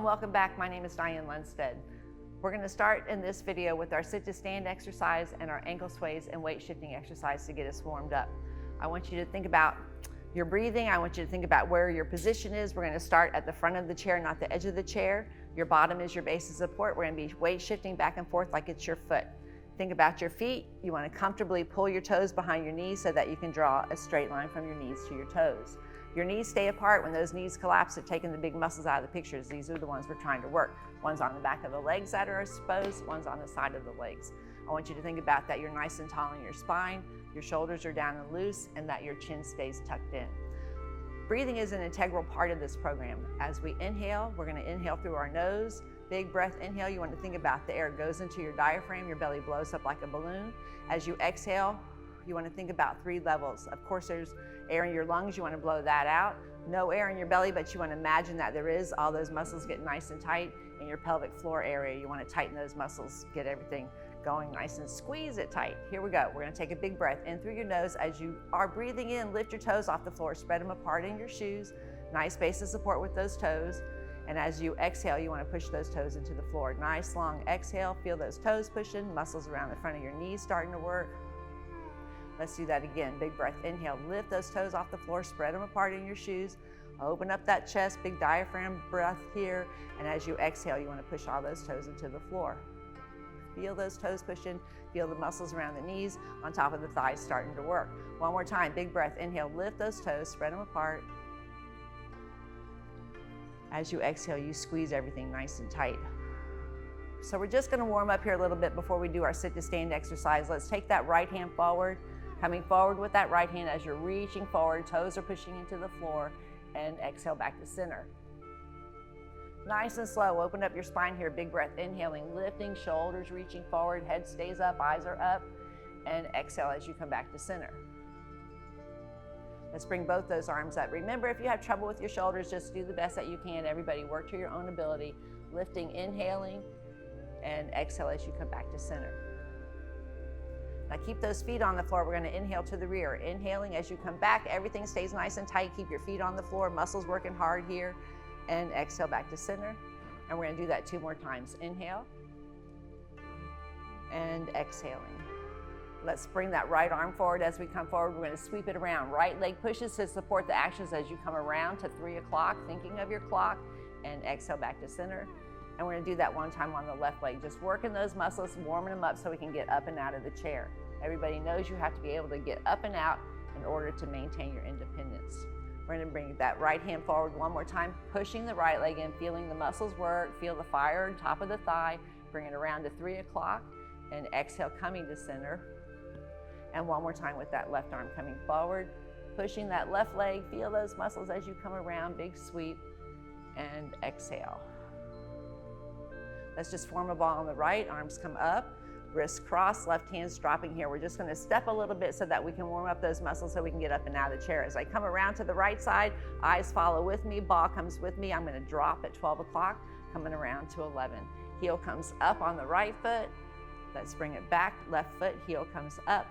and welcome back. My name is Diane Lundstedt. We're going to start in this video with our sit to stand exercise and our ankle sways and weight shifting exercise to get us warmed up. I want you to think about your breathing. I want you to think about where your position is. We're going to start at the front of the chair, not the edge of the chair. Your bottom is your base of support. We're going to be weight shifting back and forth like it's your foot. Think about your feet. You want to comfortably pull your toes behind your knees so that you can draw a straight line from your knees to your toes. Your knees stay apart. When those knees collapse, they're taking the big muscles out of the pictures. These are the ones we're trying to work. One's on the back of the legs that are exposed, one's on the side of the legs. I want you to think about that you're nice and tall in your spine, your shoulders are down and loose, and that your chin stays tucked in. Breathing is an integral part of this program. As we inhale, we're going to inhale through our nose. Big breath, inhale. You want to think about the air goes into your diaphragm, your belly blows up like a balloon. As you exhale, you want to think about 3 levels. Of course, there's air in your lungs, you want to blow that out. No air in your belly, but you want to imagine that there is. All those muscles get nice and tight. In your pelvic floor area, you want to tighten those muscles, get everything going nice and squeeze it tight. Here we go. We're going to take a big breath in through your nose. As you are breathing in, lift your toes off the floor, spread them apart in your shoes. Nice base of support with those toes. And as you exhale, you want to push those toes into the floor. Nice long exhale, feel those toes pushing, muscles around the front of your knees starting to work. Let's do that again. Big breath, inhale, lift those toes off the floor, spread them apart in your shoes. Open up that chest, big diaphragm breath here. And as you exhale, you want to push all those toes into the floor. Feel those toes pushing, feel the muscles around the knees on top of the thighs starting to work. One more time, big breath, inhale, lift those toes, spread them apart. As you exhale, you squeeze everything nice and tight. So we're just gonna warm up here a little bit before we do our sit to stand exercise. Let's take that right hand forward, coming forward with that right hand as you're reaching forward, toes are pushing into the floor, and exhale back to center. Nice and slow, open up your spine here, big breath, inhaling, lifting, shoulders reaching forward, head stays up, eyes are up, and exhale as you come back to center. Let's bring both those arms up. Remember, if you have trouble with your shoulders, just do the best that you can. Everybody work to your own ability. Lifting, inhaling, and exhale as you come back to center. Now keep those feet on the floor. We're going to inhale to the rear. Inhaling as you come back, everything stays nice and tight. Keep your feet on the floor, muscles working hard here, and exhale back to center. And we're going to do that 2 more times. Inhale, and exhaling. Let's bring that right arm forward as we come forward. We're going to sweep it around. Right leg pushes to support the actions as you come around to 3 o'clock, thinking of your clock, and exhale back to center. And we're going to do that 1 time on the left leg, just working those muscles, warming them up so we can get up and out of the chair. Everybody knows you have to be able to get up and out in order to maintain your independence. We're going to bring that right hand forward 1 more time, pushing the right leg in, feeling the muscles work, feel the fire on top of the thigh. Bring it around to 3 o'clock, and exhale, coming to center. And 1 more time with that left arm coming forward, pushing that left leg, feel those muscles as you come around, big sweep, and exhale. Let's just form a ball on the right, arms come up, wrists crossed, left hand's dropping here. We're just gonna step a little bit so that we can warm up those muscles so we can get up and out of the chair. As I come around to the right side, eyes follow with me, ball comes with me. I'm gonna drop at 12 o'clock, coming around to 11. Heel comes up on the right foot. Let's bring it back, left foot, heel comes up.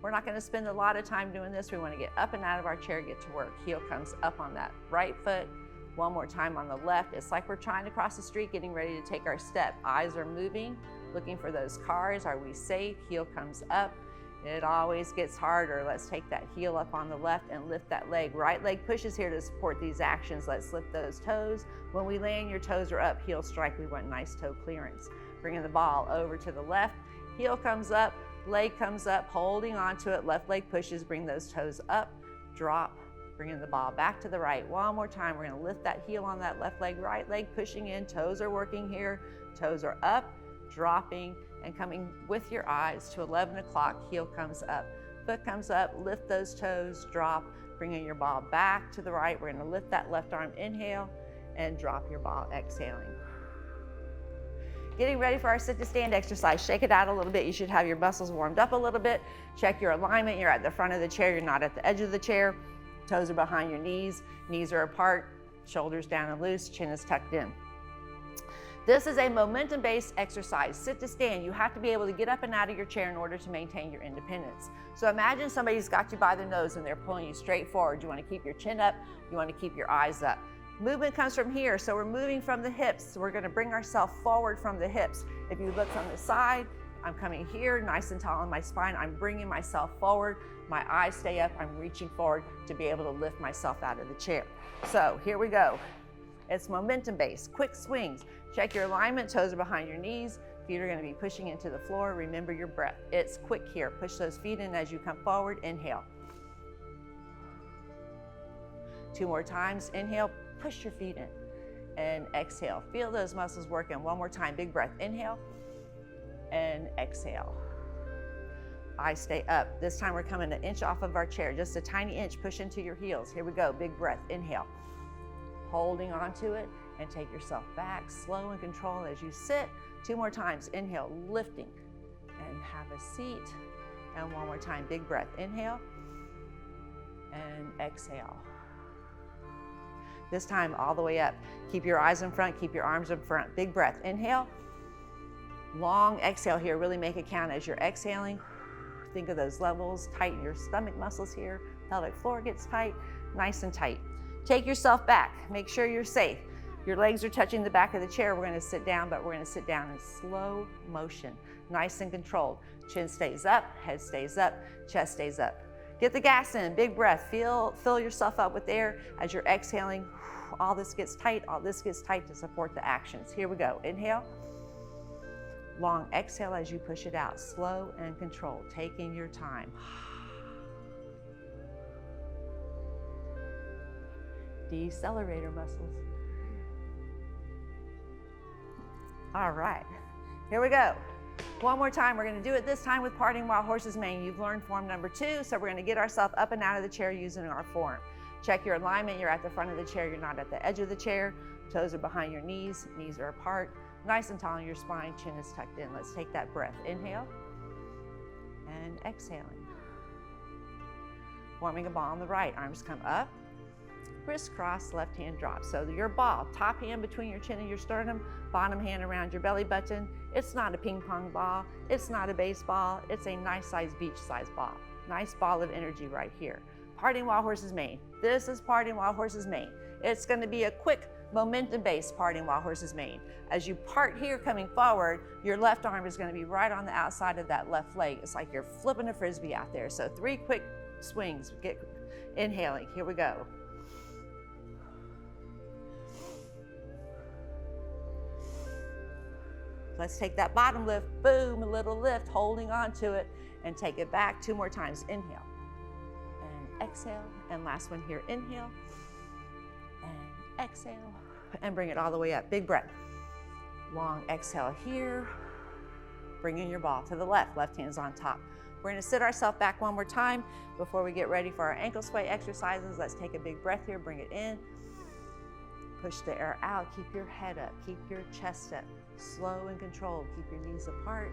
We're not going to spend a lot of time doing this. We want to get up and out of our chair, get to work. Heel comes up on that right foot. 1 more time on the left. It's like we're trying to cross the street, getting ready to take our step. Eyes are moving, looking for those cars. Are we safe? Heel comes up. It always gets harder. Let's take that heel up on the left and lift that leg. Right leg pushes here to support these actions. Let's lift those toes. When we land, your toes are up, heel strike. We want nice toe clearance. Bringing the ball over to the left. Heel comes up. Leg comes up, holding onto it, left leg pushes, bring those toes up, drop, bringing the ball back to the right. 1 more time, we're gonna lift that heel on that left leg, right leg pushing in, toes are working here, toes are up, dropping, and coming with your eyes to 11 o'clock, heel comes up, foot comes up, lift those toes, drop, bringing your ball back to the right. We're gonna lift that left arm, inhale, and drop your ball, exhaling. Getting ready for our sit to stand exercise. Shake it out a little bit. You should have your muscles warmed up a little bit. Check your alignment. You're at the front of the chair. You're not at the edge of the chair. Toes are behind your knees. Knees are apart. Shoulders down and loose. Chin is tucked in. This is a momentum-based exercise. Sit to stand. You have to be able to get up and out of your chair in order to maintain your independence. So imagine somebody's got you by the nose and they're pulling you straight forward. You want to keep your chin up. You want to keep your eyes up. Movement comes from here, so we're moving from the hips. So we're gonna bring ourselves forward from the hips. If you look from the side, I'm coming here, nice and tall on my spine. I'm bringing myself forward. My eyes stay up. I'm reaching forward to be able to lift myself out of the chair. So here we go. It's momentum based, quick swings. Check your alignment, toes are behind your knees. Feet are gonna be pushing into the floor. Remember your breath. It's quick here. Push those feet in as you come forward. Inhale. 2 more times. Inhale, push your feet in. And exhale. Feel those muscles working. 1 more time. Big breath. Inhale and exhale. Eyes stay up. This time we're coming an inch off of our chair. Just a tiny inch. Push into your heels. Here we go. Big breath. Inhale. Holding onto it and take yourself back. Slow and controlled as you sit. 2 more times. Inhale, lifting and have a seat. And 1 more time. Big breath. Inhale and exhale. This time all the way up. Keep your eyes in front, keep your arms in front. Big breath. Inhale. Long exhale here. Really make it count as you're exhaling. Think of those levels. Tighten your stomach muscles here. Pelvic floor gets tight, nice and tight. Take yourself back. Make sure you're safe. Your legs are touching the back of the chair. We're gonna sit down, but we're gonna sit down in slow motion. Nice and controlled. Chin stays up, head stays up, chest stays up. Get the gas in, big breath. Fill yourself up with air as you're exhaling. All this gets tight to support the actions. Here we go. Inhale. Long exhale as you push it out. Slow and controlled, taking your time. Decelerator muscles. All right, here we go. 1 more time. We're gonna do it this time with parting while horses mane. You've learned form number 2, so we're gonna get ourselves up and out of the chair using our form. Check your alignment. You're at the front of the chair. You're not at the edge of the chair. Toes are behind your knees. Knees are apart. Nice and tall on your spine. Chin is tucked in. Let's take that breath. Inhale and exhaling. Forming a ball on the right. Arms come up. Wrist cross, left hand drop. So your ball, top hand between your chin and your sternum, bottom hand around your belly button. It's not a ping pong ball. It's not a baseball. It's a nice size beach size ball. Nice ball of energy right here. Parting while horses mane. This is parting while horses mane. It's gonna be a quick momentum-based parting while horses mane. As you part here coming forward, your left arm is gonna be right on the outside of that left leg. It's like you're flipping a Frisbee out there. So 3 quick swings. Get inhaling. Here we go. Let's take that bottom lift, boom, a little lift, holding on to it, and take it back 2 more times. Inhale and exhale, and last one here. Inhale and exhale, and bring it all the way up. Big breath. Long exhale here. Bringing your ball to the left. Left hand's on top. We're gonna sit ourselves back 1 more time before we get ready for our ankle sway exercises. Let's take a big breath here, bring it in. Push the air out, keep your head up, keep your chest up. Slow and controlled, keep your knees apart.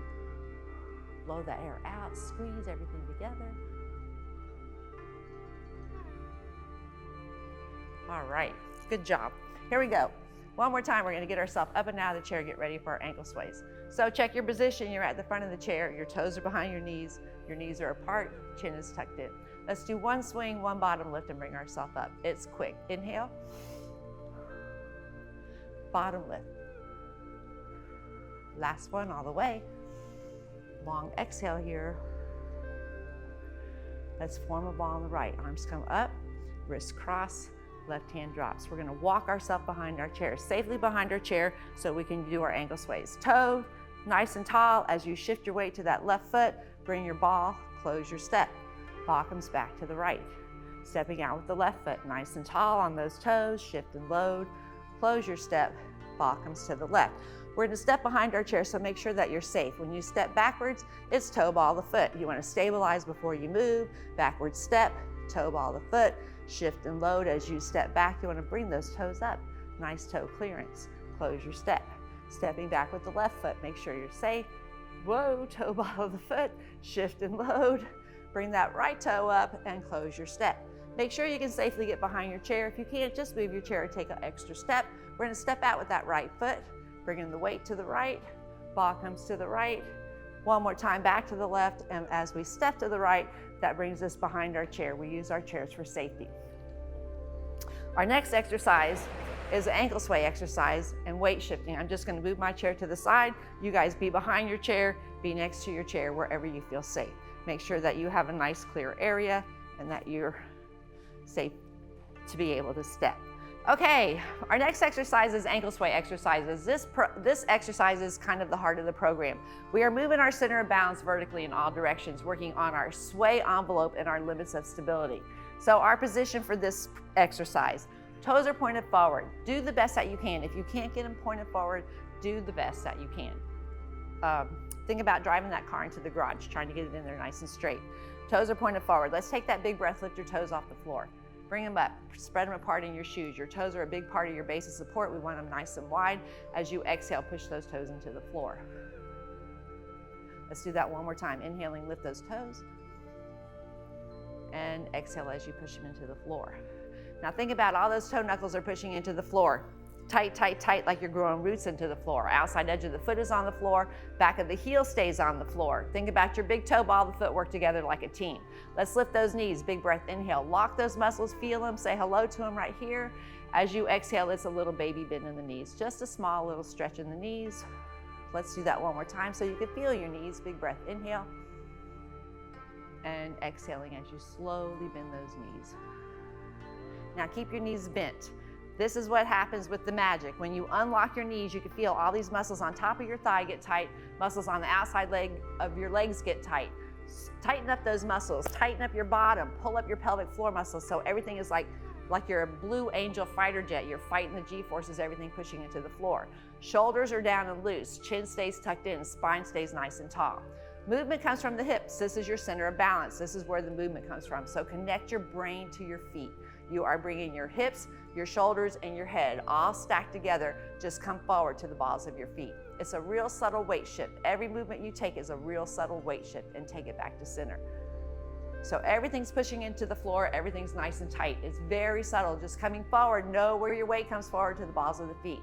Blow the air out, squeeze everything together. All right, good job. Here we go. 1 more time, we're gonna get ourselves up and out of the chair, get ready for our ankle sways. So check your position, you're at the front of the chair, your toes are behind your knees are apart, chin is tucked in. Let's do 1 swing, 1 bottom lift, and bring ourselves up. It's quick. Inhale. Bottom lift. Last one all the way. Long exhale here. Let's form a ball on the right. Arms come up, wrists cross, left hand drops. We're gonna walk ourselves behind our chair, safely behind our chair, so we can do our ankle sways. Toe nice and tall. As you shift your weight to that left foot, bring your ball, close your step. Ball comes back to the right. Stepping out with the left foot, nice and tall on those toes, shift and load. Close your step, ball comes to the left. We're gonna step behind our chair, so make sure that you're safe. When you step backwards, it's toe ball the foot. You wanna stabilize before you move. Backward step, toe ball the foot, shift and load. As you step back, you wanna bring those toes up. Nice toe clearance. Close your step. Stepping back with the left foot, make sure you're safe. Whoa, toe ball of the foot, shift and load. Bring that right toe up and close your step. Make sure you can safely get behind your chair. If you can't, just move your chair and take an extra step. We're gonna step out with that right foot, bringing the weight to the right, ball comes to the right. 1 more time back to the left, and as we step to the right, that brings us behind our chair. We use our chairs for safety. Our next exercise is an ankle sway exercise and weight shifting. I'm just gonna move my chair to the side. You guys be behind your chair, be next to your chair, wherever you feel safe. Make sure that you have a nice clear area and that you're safe to be able to step. Okay, our next exercise is ankle sway exercises. This exercise is kind of the heart of the program. We are moving our center of balance vertically in all directions, working on our sway envelope and our limits of stability. So our position for this exercise, toes are pointed forward. Do the best that you can. If you can't get them pointed forward, do the best that you can. Think about driving that car into the garage, trying to get it in there nice and straight. Toes are pointed forward. Let's take that big breath, lift your toes off the floor. Bring them up, spread them apart in your shoes. Your toes are a big part of your base of support. We want them nice and wide. As you exhale, push those toes into the floor. Let's do that one more time. Inhaling, lift those toes. And exhale as you push them into the floor. Now think about all those toe knuckles are pushing into the floor. Tight, tight, tight, like you're growing roots into the floor. Outside edge of the foot is on the floor. Back of the heel stays on the floor. Think about your big toe ball of the foot work together like a team. Let's lift those knees. Big breath, inhale. Lock those muscles, feel them, say hello to them right here. As you exhale, it's a little baby bend in the knees. Just a small little stretch in the knees. Let's do that one more time so you can feel your knees. Big breath, inhale. And exhaling as you slowly bend those knees. Now keep your knees bent. This is what happens with the magic. When you unlock your knees, you can feel all these muscles on top of your thigh get tight, muscles on the outside leg of your legs get tight. Tighten up those muscles, tighten up your bottom, pull up your pelvic floor muscles so everything is like you're a Blue Angel fighter jet. You're fighting the G-forces, everything pushing into the floor. Shoulders are down and loose, chin stays tucked in, spine stays nice and tall. Movement comes from the hips. This is your center of balance. This is where the movement comes from. So connect your brain to your feet. You are bringing your hips, your shoulders, and your head all stacked together. Just come forward to the balls of your feet. It's a real subtle weight shift. Every movement you take is a real subtle weight shift, and take it back to center. So everything's pushing into the floor. Everything's nice and tight. It's very subtle. Just coming forward. Know where your weight comes forward to the balls of the feet.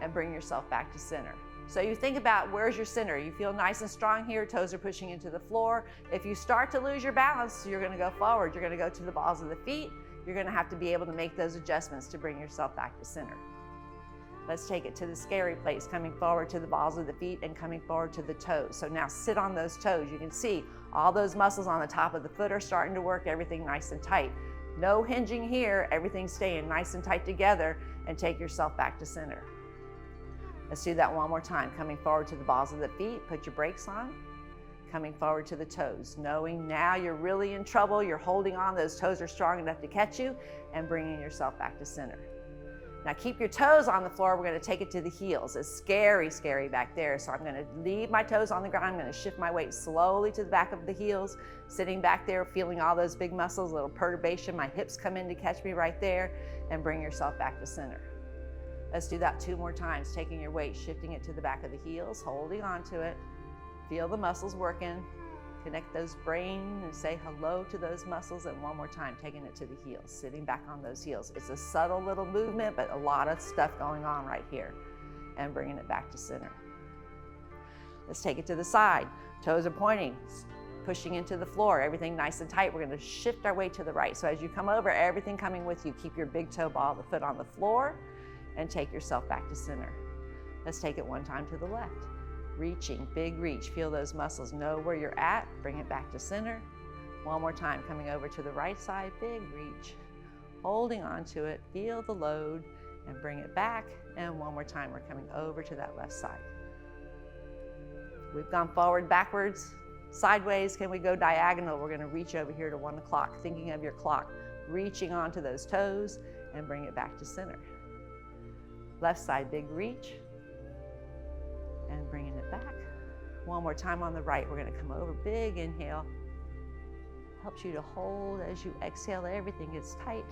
And bring yourself back to center. So you think about where's your center. You feel nice and strong here, toes are pushing into the floor. If you start to lose your balance, you're gonna go forward. You're gonna go to the balls of the feet. You're gonna have to be able to make those adjustments to bring yourself back to center. Let's take it to the scary place, coming forward to the balls of the feet and coming forward to the toes. So now sit on those toes. You can see all those muscles on the top of the foot are starting to work, everything nice and tight. No hinging here, everything's staying nice and tight together, and take yourself back to center. Let's do that one more time. Coming forward to the balls of the feet, put your brakes on. Coming forward to the toes, knowing now you're really in trouble, you're holding on, those toes are strong enough to catch you, and bringing yourself back to center. Now keep your toes on the floor, we're gonna take it to the heels. It's scary, scary back there, so I'm gonna leave my toes on the ground, I'm gonna shift my weight slowly to the back of the heels, sitting back there, feeling all those big muscles, a little perturbation, my hips come in to catch me right there, and bring yourself back to center. Let's do that 2 more times, taking your weight, shifting it to the back of the heels, holding on to it. Feel the muscles working. Connect those brain and say hello to those muscles, and one more time, taking it to the heels, sitting back on those heels. It's a subtle little movement, but a lot of stuff going on right here, and bringing it back to center. Let's take it to the side. Toes are pointing, pushing into the floor, everything nice and tight. We're gonna shift our weight to the right. So as you come over, everything coming with you. Keep your big toe ball of the foot on the floor, and take yourself back to center. Let's take it one time to the left. Reaching, big reach, feel those muscles, know where you're at, bring it back to center. One more time, coming over to the right side, big reach, holding on to it, feel the load, and bring it back. And one more time, we're coming over to that left side. We've gone forward, backwards, sideways. Can we go diagonal? We're gonna reach over here to 1 o'clock, thinking of your clock, reaching onto those toes, and bring it back to center. Left side, big reach, and bringing it back. One more time on the right, we're gonna come over, big inhale. Helps you to hold as you exhale, everything gets tight.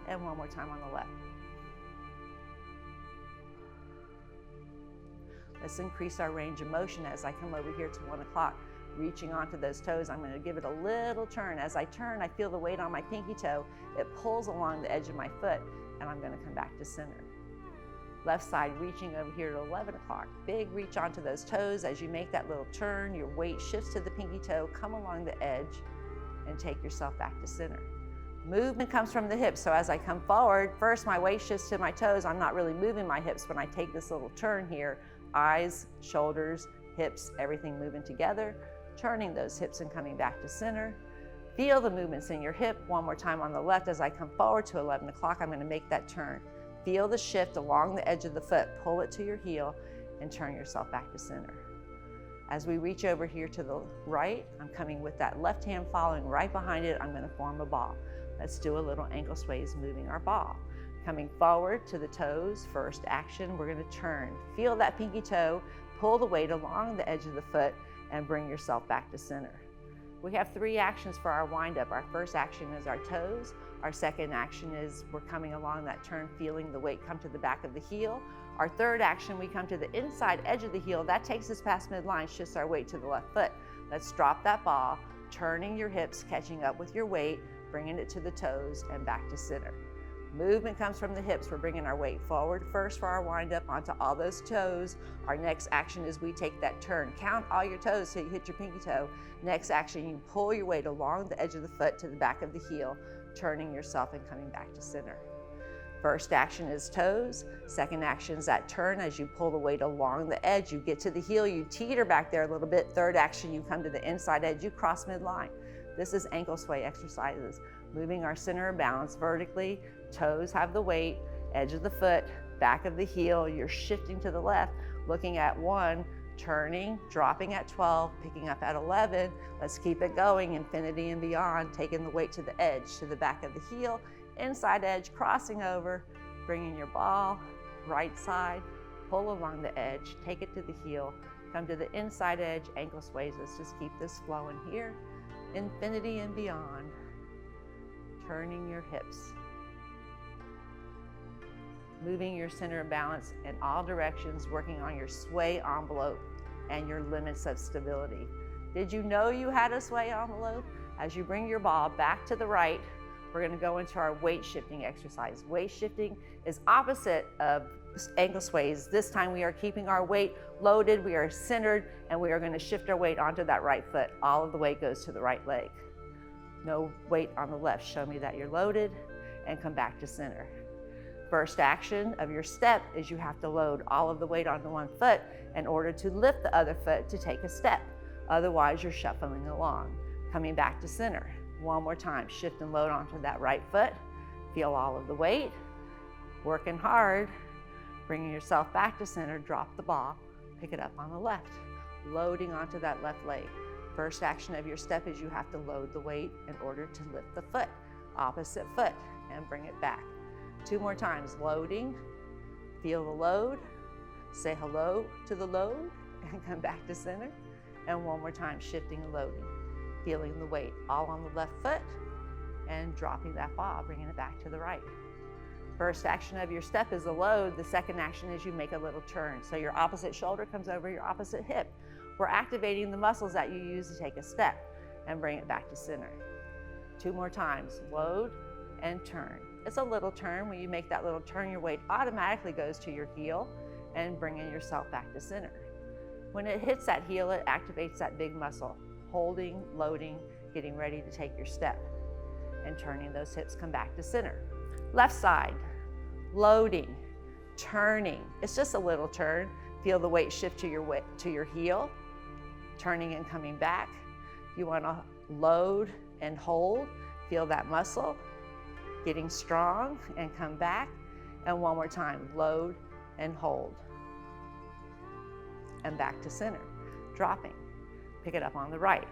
And one more time on the left. Let's increase our range of motion as I come over here to 1 o'clock, reaching onto those toes. I'm gonna give it a little turn. As I turn, I feel the weight on my pinky toe. It pulls along the edge of my foot, and I'm gonna come back to center. Left side, reaching over here to 11 o'clock. Big reach onto those toes. As you make that little turn, your weight shifts to the pinky toe, come along the edge, and take yourself back to center. Movement comes from the hips, so as I come forward, first my weight shifts to my toes. I'm not really moving my hips when I take this little turn here. Eyes, shoulders, hips, everything moving together, turning those hips and coming back to center. Feel the movements in your hip. One more time on the left. As I come forward to 11 o'clock, I'm going to make that turn. Feel the shift along the edge of the foot. Pull it to your heel and turn yourself back to center. As we reach over here to the right, I'm coming with that left hand following right behind it. I'm going to form a ball. Let's do a little ankle sways moving our ball. Coming forward to the toes, first action, we're going to turn. Feel that pinky toe, pull the weight along the edge of the foot and bring yourself back to center. We have 3 actions for our wind up. Our first action is our toes. Our second action is we're coming along that turn, feeling the weight come to the back of the heel. Our third action, we come to the inside edge of the heel. That takes us past midline, shifts our weight to the left foot. Let's drop that ball, turning your hips, catching up with your weight, bringing it to the toes and back to center. Movement comes from the hips. We're bringing our weight forward first for our wind up onto all those toes. Our next action is we take that turn. Count all your toes till you hit your pinky toe. Next action, you pull your weight along the edge of the foot to the back of the heel, turning yourself and coming back to center. First action is toes. Second action is that turn. As you pull the weight along the edge, you get to the heel, you teeter back there a little bit. Third action, you come to the inside edge, you cross midline. This is ankle sway exercises. Moving our center of balance vertically, toes have the weight, edge of the foot, back of the heel, you're shifting to the left, looking at 1, turning, dropping at 12, picking up at 11. Let's keep it going, infinity and beyond, taking the weight to the edge, to the back of the heel, inside edge, crossing over, bringing your ball, right side, pull along the edge, take it to the heel, come to the inside edge, ankle sways. Let's just keep this flowing here. Infinity and beyond, turning your hips. Moving your center of balance in all directions, working on your sway envelope and your limits of stability. Did you know you had a sway envelope? As you bring your ball back to the right, we're going to go into our weight shifting exercise. Weight shifting is opposite of ankle sways. This time we are keeping our weight loaded, we are centered, and we are going to shift our weight onto that right foot. All of the weight goes to the right leg. No weight on the left. Show me that you're loaded and come back to center. First action of your step is you have to load all of the weight onto one foot in order to lift the other foot to take a step. Otherwise, you're shuffling along. Coming back to center. One more time, shift and load onto that right foot. Feel all of the weight. Working hard. Bringing yourself back to center, drop the ball, pick it up on the left. Loading onto that left leg. First action of your step is you have to load the weight in order to lift the foot. Opposite foot and bring it back. 2 more times, loading, feel the load, say hello to the load and come back to center. And one more time, shifting and loading, feeling the weight all on the left foot and dropping that ball, bringing it back to the right. First action of your step is a load. The second action is you make a little turn. So your opposite shoulder comes over your opposite hip. We're activating the muscles that you use to take a step and bring it back to center. 2 more times, load and turn. It's a little turn. When you make that little turn, your weight automatically goes to your heel and bringing yourself back to center. When it hits that heel, it activates that big muscle. Holding, loading, getting ready to take your step and turning those hips, come back to center. Left side, loading, turning. It's just a little turn. Feel the weight shift to your heel, turning and coming back. You want to load and hold. Feel that muscle, getting strong and come back. And one more time, load and hold. And back to center, dropping. Pick it up on the right.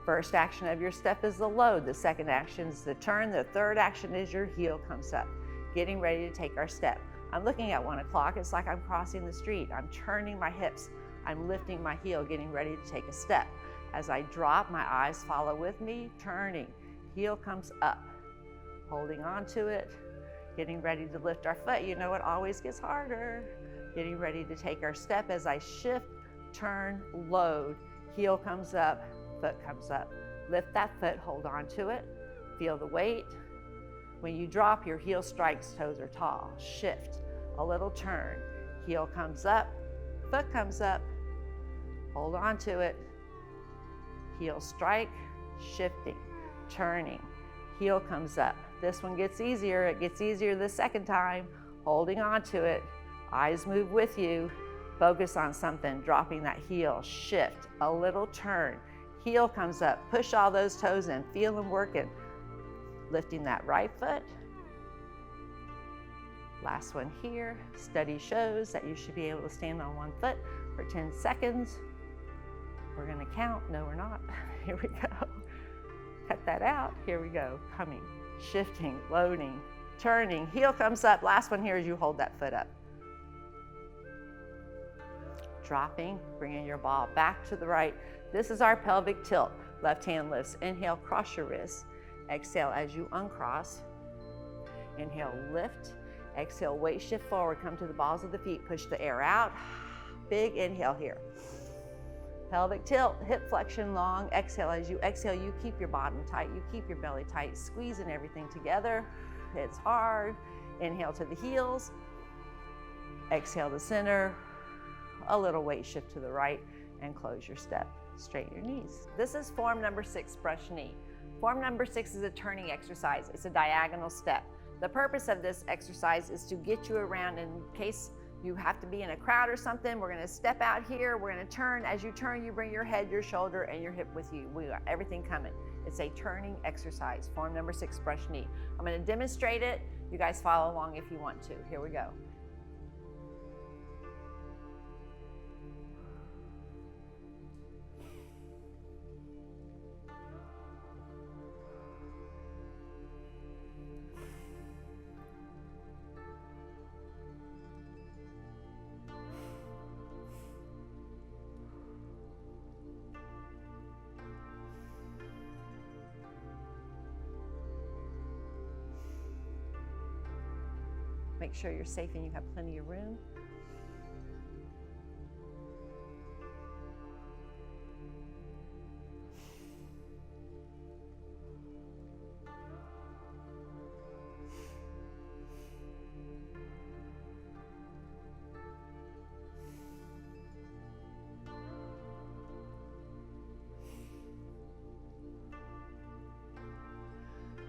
First action of your step is the load. The second action is the turn. The third action is your heel comes up. Getting ready to take our step. I'm looking at 1 o'clock. It's like I'm crossing the street. I'm turning my hips. I'm lifting my heel, getting ready to take a step. As I drop, my eyes follow with me, turning. Heel comes up. Holding on to it. Getting ready to lift our foot. You know it always gets harder. Getting ready to take our step as I shift, turn, load. Heel comes up, foot comes up. Lift that foot, hold on to it. Feel the weight. When you drop, your heel strikes, toes are tall. Shift, a little turn. Heel comes up, foot comes up. Hold on to it. Heel strike, shifting, turning. Heel comes up, This one gets easier. It gets easier the second time. Holding on to it. Eyes move with you. Focus on something. Dropping that heel. Shift. A little turn. Heel comes up. Push all those toes in. Feel them working. Lifting that right foot. Last one here. Study shows that you should be able to stand on one foot for 10 seconds. We're gonna count. No, we're not. Here we go. Cut that out. Here we go. Coming, shifting, loading, turning. Heel comes up. Last one here is you hold that foot up. Dropping, bringing your ball back to the right. This is our pelvic tilt. Left hand lifts. Inhale, cross your wrists. Exhale as you uncross. Inhale, lift. Exhale, weight shift forward. Come to the balls of the feet. Push the air out. Big inhale here. Pelvic tilt, hip flexion long. Exhale. As you exhale, you keep your bottom tight. You keep your belly tight. Squeezing everything together. It's hard. Inhale to the heels. Exhale to center. A little weight shift to the right and close your step. Straighten your knees. This is form number 6, brush knee. Form number 6 is a turning exercise. It's a diagonal step. The purpose of this exercise is to get you around in case you have to be in a crowd or something. We're gonna step out here, we're gonna turn. As you turn, you bring your head, your shoulder, and your hip with you. We got everything coming. It's a turning exercise. Form number 6, brush knee. I'm gonna demonstrate it. You guys follow along if you want to. Here we go. Make sure you're safe and you have plenty of room.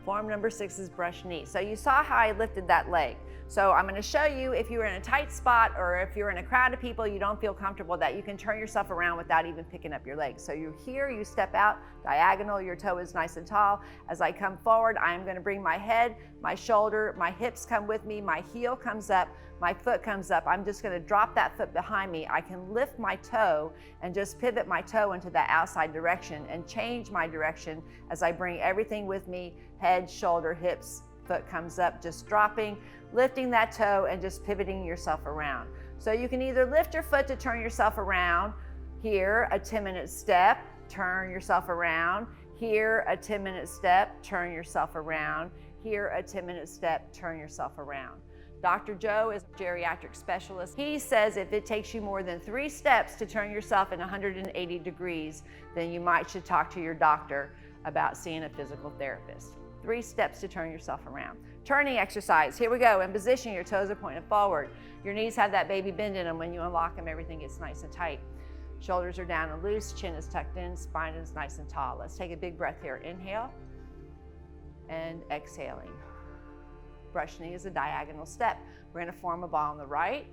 Form number 6 is brush knee. So you saw how I lifted that leg. So I'm going to show you, if you're in a tight spot or if you're in a crowd of people, you don't feel comfortable, that you can turn yourself around without even picking up your legs. So you're here, you step out, diagonal, your toe is nice and tall. As I come forward, I'm going to bring my head, my shoulder, my hips come with me, my heel comes up, my foot comes up. I'm just going to drop that foot behind me. I can lift my toe and just pivot my toe into that outside direction and change my direction as I bring everything with me, head, shoulder, hips, foot comes up, just dropping, lifting that toe and just pivoting yourself around. So you can either lift your foot to turn yourself around, here a 10-minute step, turn yourself around, here a 10-minute step, turn yourself around, here a 10-minute step, turn yourself around. Dr. Joe is a geriatric specialist. He says if it takes you more than 3 steps to turn yourself in 180 degrees, then you should talk to your doctor about seeing a physical therapist. 3 steps to turn yourself around. Turning exercise, here we go. In position, your toes are pointed forward. Your knees have that baby bend in them. When you unlock them, everything gets nice and tight. Shoulders are down and loose, chin is tucked in, spine is nice and tall. Let's take a big breath here. Inhale and exhaling. Brush knee is a diagonal step. We're gonna form a ball on the right,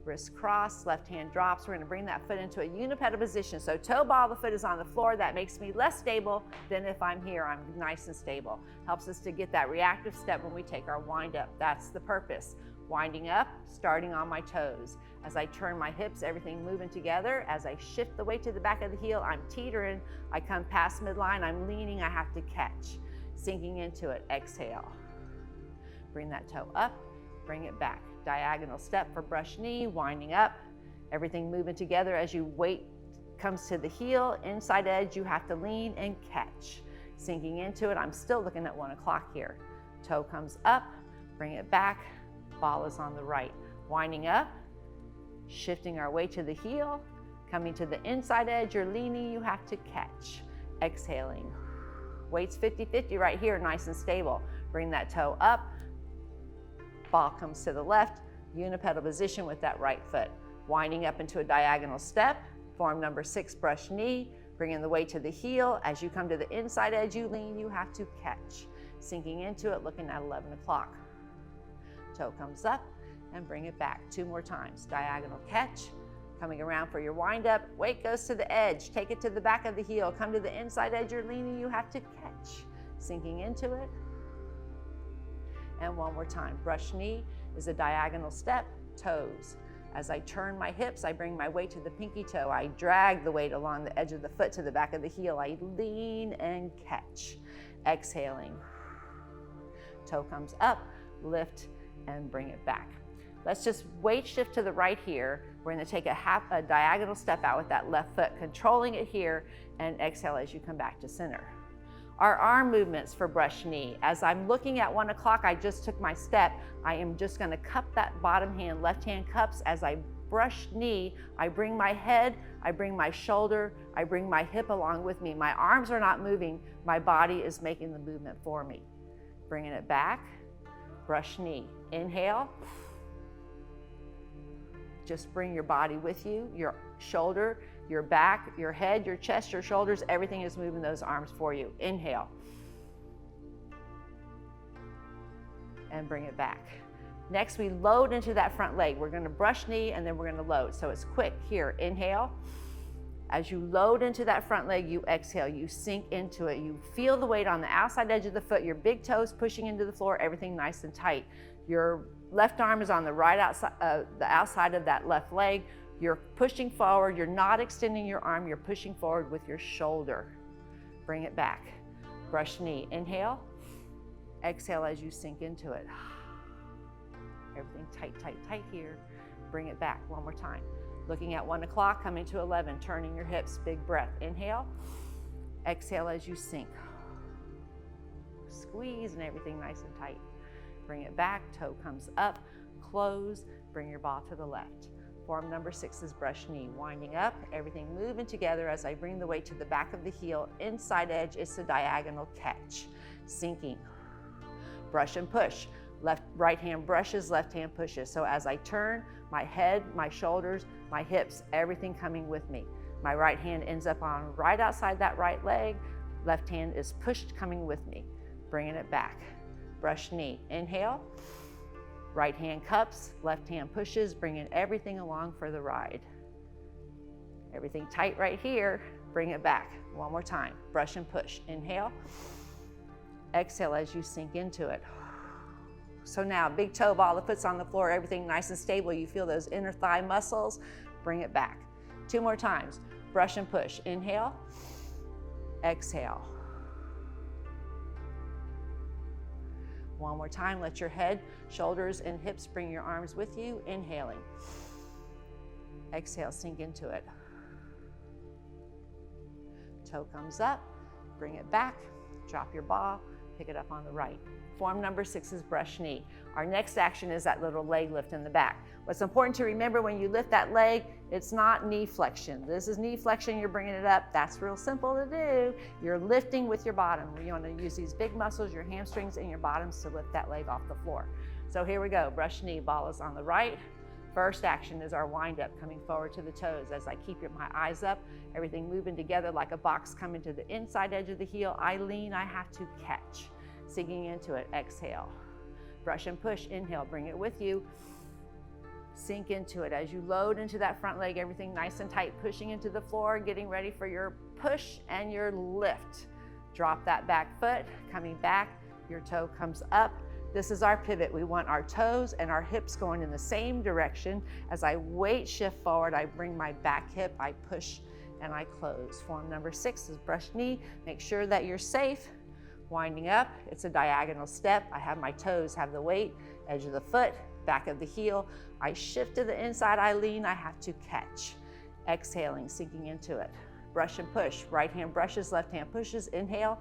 wrist cross, left hand drops. We're gonna bring that foot into a unipedal position. So toe ball, the foot is on the floor. That makes me less stable than if I'm here. I'm nice and stable. Helps us to get that reactive step when we take our wind up. That's the purpose. Winding up, starting on my toes. As I turn my hips, everything moving together. As I shift the weight to the back of the heel, I'm teetering. I come past midline, I'm leaning, I have to catch. Sinking into it, exhale. Bring that toe up, bring it back. Diagonal step for brush knee, winding up, everything moving together. As you weight comes to the heel, inside edge, you have to lean and catch. Sinking into it, I'm still looking at 1 o'clock here. Toe comes up, bring it back, ball is on the right. Winding up, shifting our weight to the heel, coming to the inside edge, you're leaning, you have to catch. Exhaling. Weight's 50-50 right here, nice and stable. Bring that toe up, ball comes to the left, unipedal position with that right foot. Winding up into a diagonal step, form number 6, brush knee, bringing the weight to the heel. As you come to the inside edge, you lean, you have to catch. sinking into it, looking at 11 o'clock. Toe comes up and bring it back. 2 more times. Diagonal catch, coming around for your wind up. Weight goes to the edge. Take it to the back of the heel. Come to the inside edge. You're leaning. You have to catch. Sinking into it. And 1 more time. Brush knee is a diagonal step. Toes. As I turn my hips, I bring my weight to the pinky toe. I drag the weight along the edge of the foot to the back of the heel. I lean and catch. Exhaling. Toe comes up, lift, and bring it back. Let's just weight shift to the right here. We're going to take a diagonal step out with that left foot, controlling it here, and exhale as you come back to center. Our arm movements for brush knee. As I'm looking at 1 o'clock, I just took my step. I am just going to cup that bottom hand, left hand cups. As I brush knee, I bring my head, I bring my shoulder, I bring my hip along with me. My arms are not moving. My body is making the movement for me. Bringing it back, brush knee. Inhale. Just bring your body with you, your shoulder, your back, your head, your chest, your shoulders, everything is moving those arms for you. Inhale. And bring it back. Next, we load into that front leg. We're gonna brush knee and then we're gonna load. So it's quick. Here, inhale. As you load into that front leg, you exhale, you sink into it. You feel the weight on the outside edge of the foot, your big toes pushing into the floor, everything nice and tight. Your left arm is on the right outside, the outside of that left leg. You're pushing forward. You're not extending your arm. You're pushing forward with your shoulder. Bring it back. Brush knee. Inhale. Exhale as you sink into it. Everything tight, tight, tight here. Bring it back. 1 more time. Looking at 1 o'clock, coming to 11, turning your hips. Big breath. Inhale. Exhale as you sink. Squeeze and everything nice and tight. Bring it back, toe comes up, close, bring your ball to the left. Form number 6 is brush knee, winding up, everything moving together as I bring the weight to the back of the heel, inside edge, it's a diagonal catch. Sinking, brush and push. Right hand brushes, left hand pushes. So as I turn, my head, my shoulders, my hips, everything coming with me. My right hand ends up on right outside that right leg, left hand is pushed coming with me. Bringing it back. Brush knee. Inhale. Right hand cups, left hand pushes, bringing everything along for the ride. Everything tight right here. Bring it back. 1 more time. Brush and push. Inhale. Exhale as you sink into it. So now, big toe ball, the foot's on the floor, everything nice and stable. You feel those inner thigh muscles. Bring it back. 2 more times. Brush and push. Inhale. Exhale. 1 more time, let your head, shoulders, and hips bring your arms with you. Inhaling. Exhale, sink into it. Toe comes up, bring it back, drop your ball, pick it up on the right. Form number 6 is brush knee. Our next action is that little leg lift in the back. What's important to remember when you lift that leg, it's not knee flexion. This is knee flexion, you're bringing it up. That's real simple to do. You're lifting with your bottom. You want to use these big muscles, your hamstrings and your bottoms to lift that leg off the floor. So here we go, brush knee, ball is on the right. First action is our wind up, coming forward to the toes. As I keep my eyes up, everything moving together like a box coming to the inside edge of the heel. I lean, I have to catch. Sinking into it, exhale. Brush and push, inhale, bring it with you. Sink into it. As you load into that front leg, everything nice and tight, pushing into the floor, getting ready for your push and your lift. Drop that back foot, coming back, your toe comes up. This is our pivot. We want our toes and our hips going in the same direction. As I weight shift forward, I bring my back hip, I push and I close. Form number 6 is brush knee. Make sure that you're safe. Winding up, it's a diagonal step. I have my toes, have the weight, edge of the foot, back of the heel. I shift to the inside, I lean, I have to catch. Exhaling, sinking into it. Brush and push, right hand brushes, left hand pushes, inhale.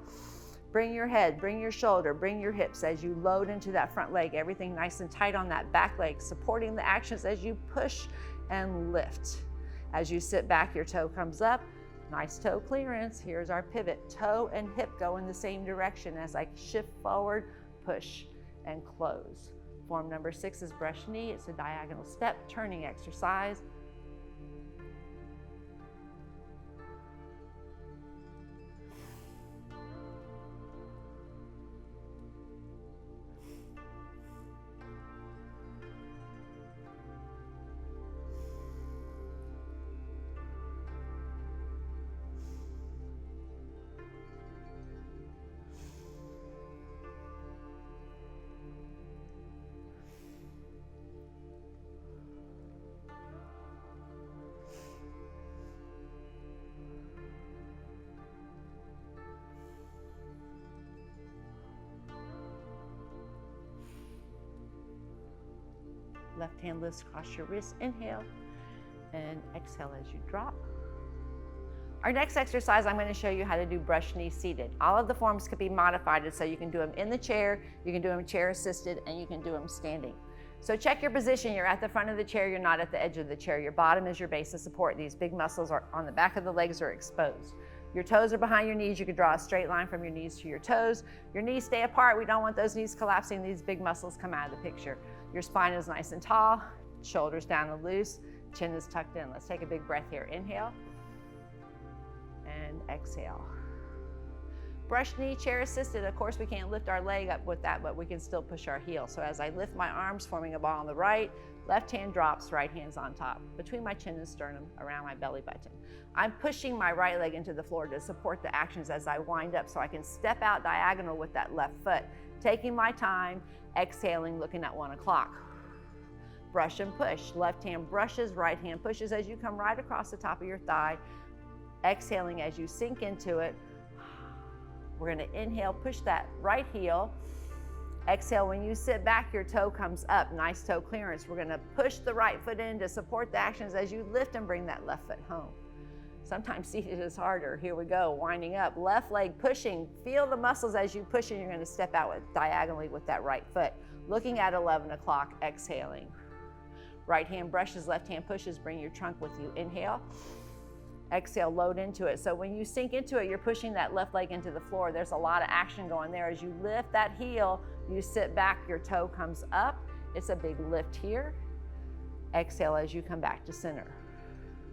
Bring your head, bring your shoulder, bring your hips as you load into that front leg, everything nice and tight on that back leg, supporting the actions as you push and lift. As you sit back, your toe comes up. Nice toe clearance. Here's our pivot. Toe and hip go in the same direction as I shift forward, push, and close. Form number 6 is brush knee. It's a diagonal step, turning exercise. Left hand lifts across your wrist. Inhale and exhale as you drop. Our next exercise, I'm going to show you how to do brush knee seated. All of the forms can be modified, so you can do them in the chair, you can do them chair assisted, and you can do them standing. So check your position. You're at the front of the chair, you're not at the edge of the chair. Your bottom is your base of support. These big muscles are on the back of the legs are exposed. Your toes are behind your knees. You can draw a straight line from your knees to your toes. Your knees stay apart. We don't want those knees collapsing. These big muscles come out of the picture. Your spine is nice and tall, shoulders down and loose, chin is tucked in. Let's take a big breath here. Inhale and exhale. Brush knee, chair assisted. Of course, we can't lift our leg up with that, but we can still push our heel. So as I lift my arms, forming a ball on the right, left hand drops, right hand's on top, between my chin and sternum, around my belly button. I'm pushing my right leg into the floor to support the actions as I wind up so I can step out diagonal with that left foot, taking my time, exhaling, looking at 1 o'clock. Brush and push. Left hand brushes, right hand pushes as you come right across the top of your thigh, exhaling as you sink into it. We're going to inhale, push that right heel. Exhale, when you sit back, your toe comes up, nice toe clearance. We're going to push the right foot in to support the actions as you lift and bring that left foot home. Sometimes seated is harder. Here we go, winding up. Left leg pushing. Feel the muscles as you push, and you're going to step out diagonally with that right foot. Looking at 11 o'clock, exhaling. Right hand brushes, left hand pushes. Bring your trunk with you. Inhale. Exhale, load into it. So when you sink into it, you're pushing that left leg into the floor. There's a lot of action going there. As you lift that heel, you sit back, your toe comes up. It's a big lift here. Exhale as you come back to center.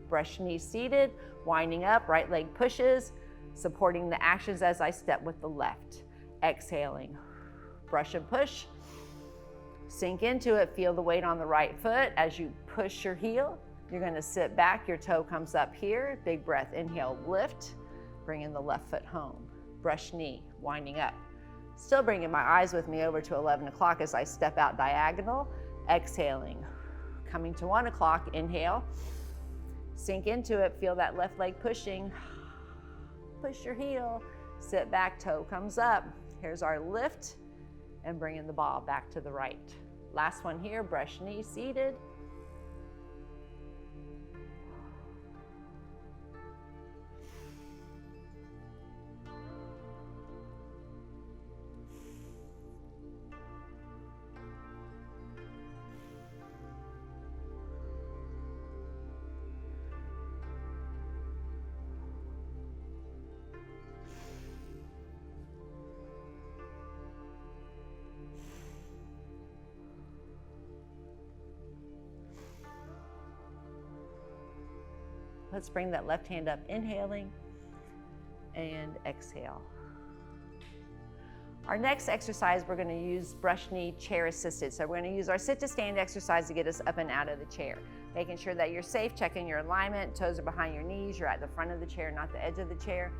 Brush knees seated, winding up, right leg pushes, supporting the actions as I step with the left. Exhaling, brush and push. Sink into it, feel the weight on the right foot as you push your heel. You're going to sit back, your toe comes up here, big breath, inhale, lift, bringing the left foot home. Brush knee, winding up. Still bringing my eyes with me over to 11 o'clock as I step out diagonal, exhaling. Coming to 1 o'clock, inhale, sink into it, feel that left leg pushing. Push your heel, sit back, toe comes up. Here's our lift, and bringing the ball back to the right. Last one here, brush knee, seated. Let's bring that left hand up, inhaling and exhale. Our next exercise, we're going to use brush knee, chair assisted. So we're going to use our sit to stand exercise to get us up and out of the chair. Making sure that you're safe, checking your alignment, toes are behind your knees, you're at the front of the chair, not the edge of the chair,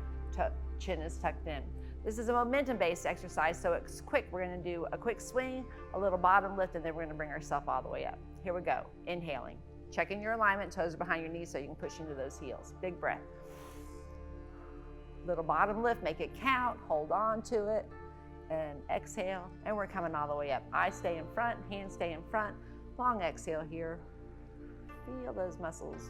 chin is tucked in. This is a momentum-based exercise, so it's quick. We're going to do a quick swing, a little bottom lift, and then we're going to bring ourselves all the way up. Here we go, inhaling. Checking your alignment, toes are behind your knees so you can push into those heels. Big breath. Little bottom lift, make it count, hold on to it, and exhale, and we're coming all the way up. Eyes stay in front, hands stay in front. Long exhale here. Feel those muscles.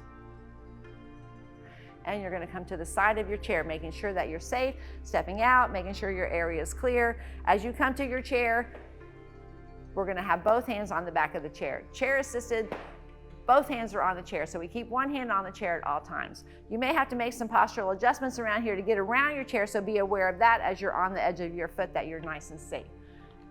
And you're gonna come to the side of your chair, making sure that you're safe, stepping out, making sure your area is clear. As you come to your chair, we're gonna have both hands on the back of the chair. Chair assisted, both hands are on the chair, so we keep one hand on the chair at all times. You may have to make some postural adjustments around here to get around your chair, so be aware of that as you're on the edge of your foot, that you're nice and safe.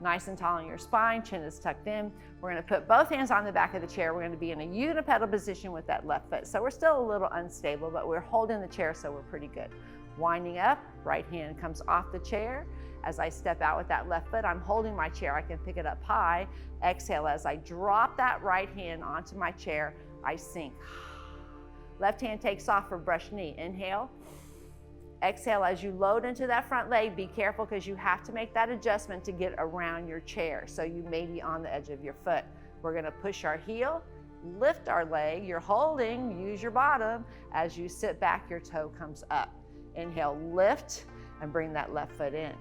Nice and tall in your spine, chin is tucked in. We're gonna put both hands on the back of the chair. We're gonna be in a unipedal position with that left foot. So we're still a little unstable, but we're holding the chair, so we're pretty good. Winding up, right hand comes off the chair. As I step out with that left foot, I'm holding my chair. I can pick it up high. Exhale, as I drop that right hand onto my chair, I sink. Left hand takes off for brush knee. Inhale. Exhale, as you load into that front leg, be careful because you have to make that adjustment to get around your chair. So you may be on the edge of your foot. We're gonna push our heel, lift our leg. You're holding, use your bottom. As you sit back, your toe comes up. Inhale, lift, and bring that left foot in.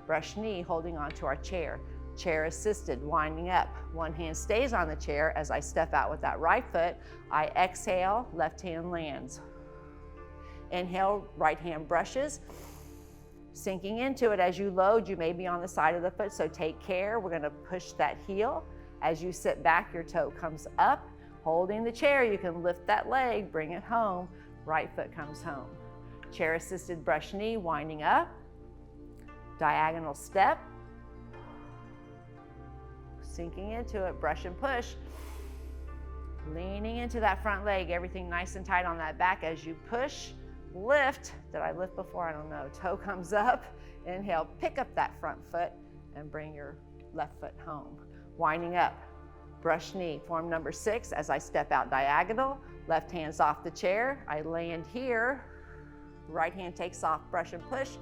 Brush knee, holding onto our chair. chair assisted, winding up. One hand stays on the chair as I step out with that right foot. I exhale, left hand lands. Inhale, right hand brushes. Sinking into it as you load, you may be on the side of the foot, so take care. We're gonna push that heel. As you sit back, your toe comes up. Holding the chair, you can lift that leg, bring it home. Right foot comes home. Chair assisted brush knee, winding up. Diagonal step. Sinking into it, brush and push. Leaning into that front leg, everything nice and tight on that back as you push. Lift. Did I lift before? I don't know. Toe comes up. Inhale, pick up that front foot and bring your left foot home. Winding up, brush knee, form number 6 as I step out diagonal. Left hand's off the chair. I land here. Right hand takes off, brush and push.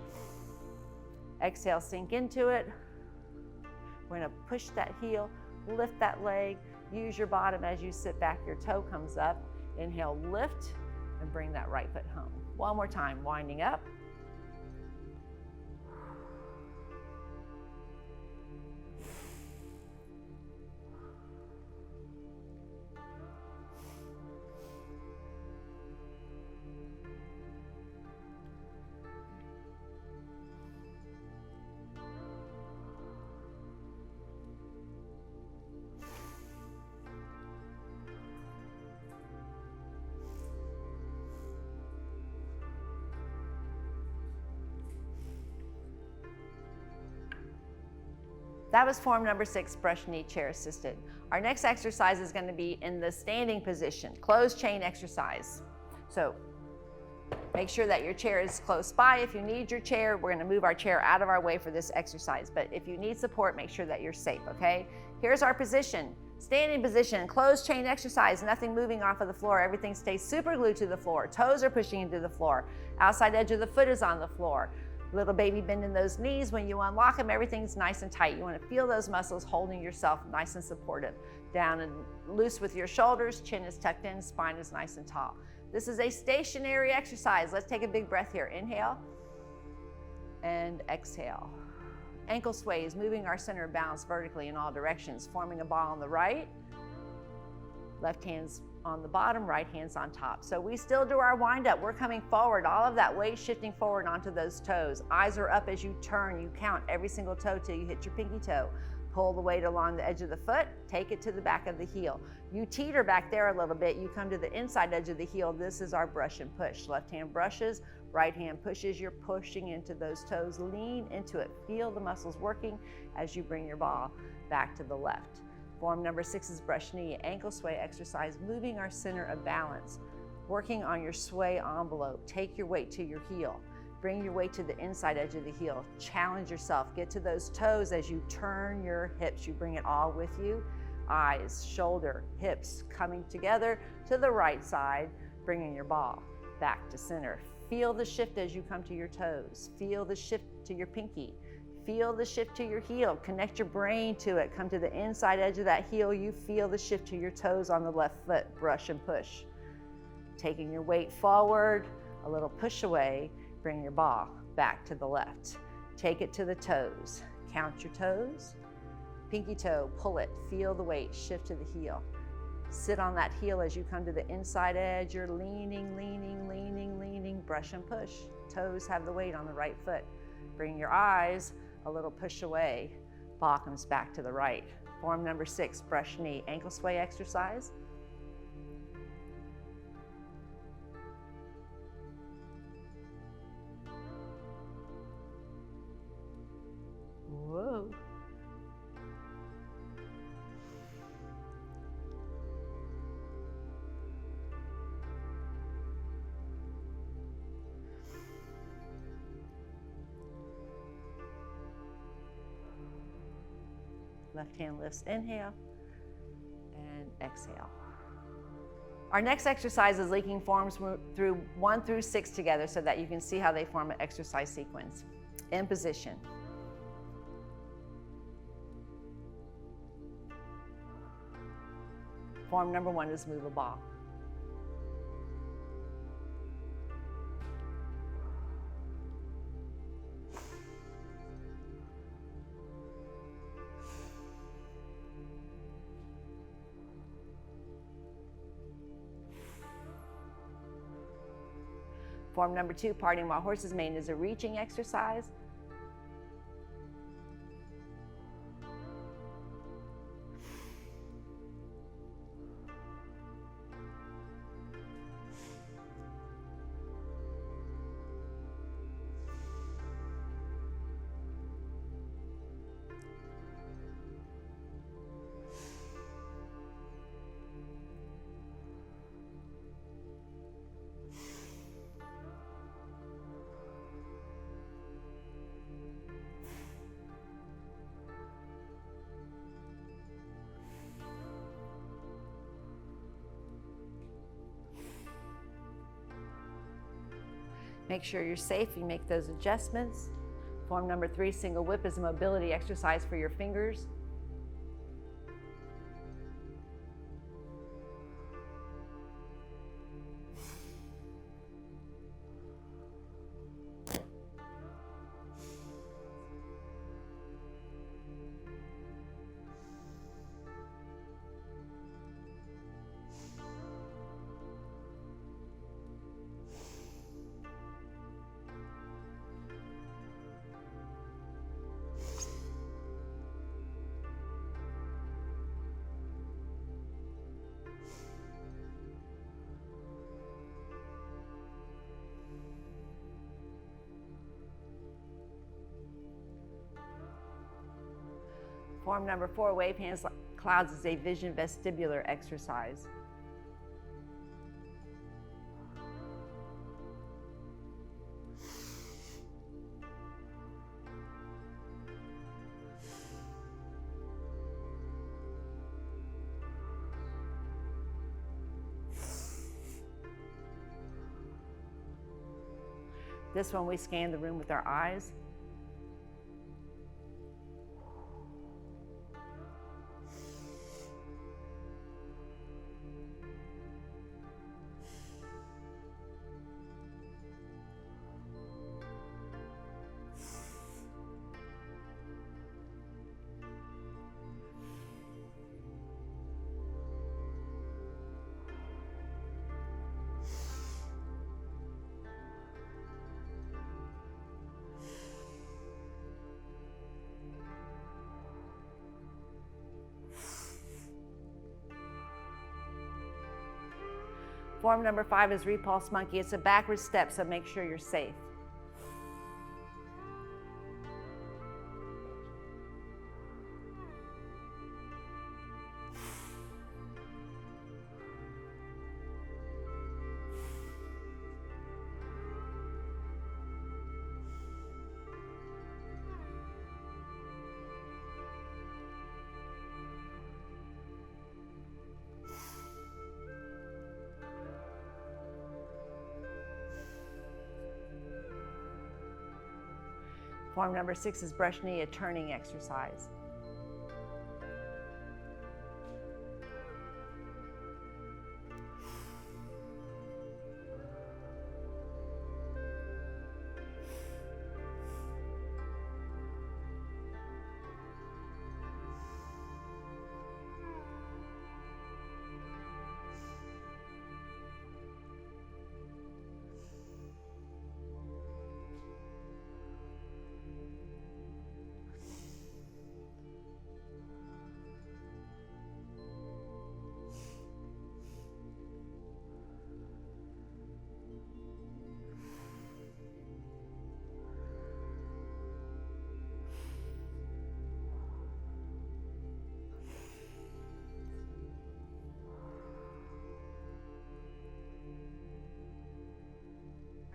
Exhale, sink into it. We're gonna push that heel, lift that leg, use your bottom as you sit back, your toe comes up. Inhale, lift, and bring that right foot home. One more time, winding up. That was form number 6, brush knee, chair assisted. Our next exercise is going to be in the standing position, closed chain exercise. So make sure that your chair is close by. If you need your chair, we're going to move our chair out of our way for this exercise. But if you need support, make sure that you're safe, okay? Here's our position. Standing position, closed chain exercise, nothing moving off of the floor. Everything stays super glued to the floor. Toes are pushing into the floor. Outside edge of the foot is on the floor. Little baby bend in those knees. When you unlock them, everything's nice and tight. You want to feel those muscles holding yourself nice and supportive. Down and loose with your shoulders, chin is tucked in, spine is nice and tall. This is a stationary exercise. Let's take a big breath here. Inhale and exhale. Ankle sways, moving our center of balance vertically in all directions, forming a ball on the right. Left hand's on the bottom, right hand's on top. So we still do our wind up. We're coming forward, all of that weight shifting forward onto those toes. Eyes are up as you turn. You count every single toe till you hit your pinky toe. Pull the weight along the edge of the foot, take it to the back of the heel. You teeter back there a little bit. You come to the inside edge of the heel. This is our brush and push. Left hand brushes, right hand pushes. You're pushing into those toes. Lean into it. Feel the muscles working as you bring your ball back to the left. Form number 6 is brush knee, ankle sway exercise, moving our center of balance, working on your sway envelope. Take your weight to your heel. Bring your weight to the inside edge of the heel. Challenge yourself. Get to those toes as you turn your hips. You bring it all with you. Eyes, shoulder, hips coming together to the right side, bringing your ball back to center. Feel the shift as you come to your toes. Feel the shift to your pinky. Feel the shift to your heel. Connect your brain to it. Come to the inside edge of that heel. You feel the shift to your toes on the left foot. Brush and push. Taking your weight forward, a little push away. Bring your ball back to the left. Take it to the toes. Count your toes. Pinky toe, pull it. Feel the weight. Shift to the heel. Sit on that heel as you come to the inside edge. You're leaning, leaning, leaning, leaning. Brush and push. Toes have the weight on the right foot. Bring your eyes a little push away. Ball comes back to the right. Form number 6, brush knee, ankle sway exercise. Whoa. Left hand lifts, inhale, and exhale. Our next exercise is linking forms through 1 through 6 together so that you can see how they form an exercise sequence. In position. Form number 1 is move a ball. Form number 2, parting while horse's mane, is a reaching exercise. Make sure you're safe. You make those adjustments. Form number 3, single whip, is a mobility exercise for your fingers. Form number 4, wave hands clouds, is a vision vestibular exercise. This one, we scan the room with our eyes. Form number 5 is repulse monkey. It's a backward step, so make sure you're safe. Form number 6 is brush knee, a turning exercise.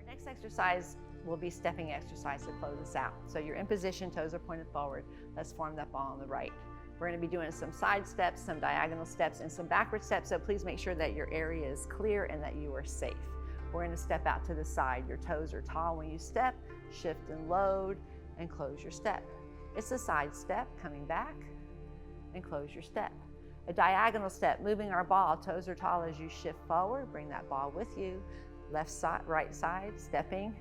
Next exercise will be stepping exercise to close us out. So you're in position, toes are pointed forward. Let's form that ball on the right. We're going to be doing some side steps, some diagonal steps, and some backward steps. So please make sure that your area is clear and that you are safe. We're going to step out to the side. Your toes are tall when you step. Shift and load and close your step. It's a side step, coming back and close your step. A diagonal step, moving our ball. Toes are tall as you shift forward. Bring that ball with you. Left side, right side, stepping,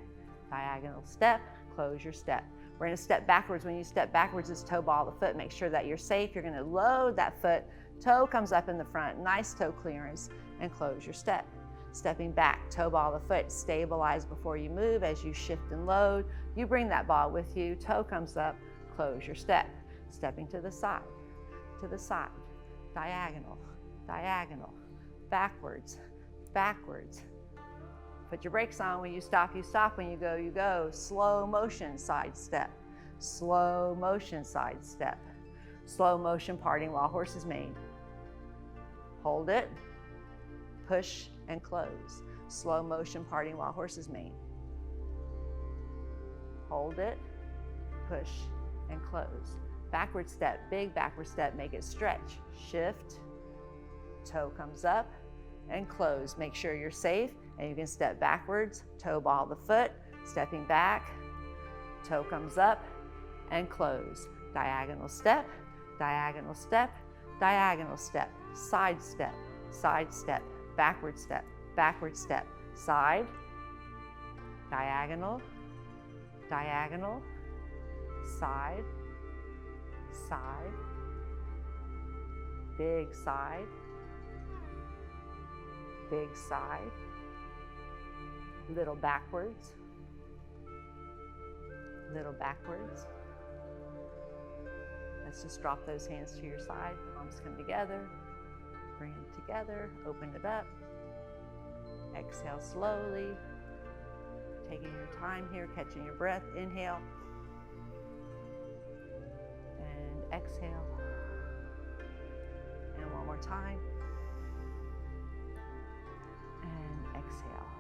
diagonal step, close your step. We're going to step backwards. When you step backwards, it's toe ball the foot. Make sure that you're safe. You're going to load that foot. Toe comes up in the front. Nice toe clearance and close your step. stepping back, toe ball the foot, stabilize before you move as you shift and load. You bring that ball with you, toe comes up, close your step. Stepping to the side, diagonal, diagonal, backwards, backwards. Put your brakes on. When you stop, you stop. When you go, you go. Slow motion side step, slow motion side step, slow motion parting while horse's mane. Hold it, push and close. Slow motion parting while horse's mane. Hold it, push and close. Backward step, big backward step, make it stretch. Shift, toe comes up and close. Make sure you're safe and you can step backwards, toe ball the foot, stepping back, toe comes up and close. Diagonal step, diagonal step, diagonal step, side step, backward step, side, diagonal, diagonal, side, side, big side, big side, little backwards, little backwards. Let's just drop those hands to your side, palms come together, bring them together, open it up, exhale slowly, taking your time here, catching your breath, inhale, and exhale, and one more time, and exhale.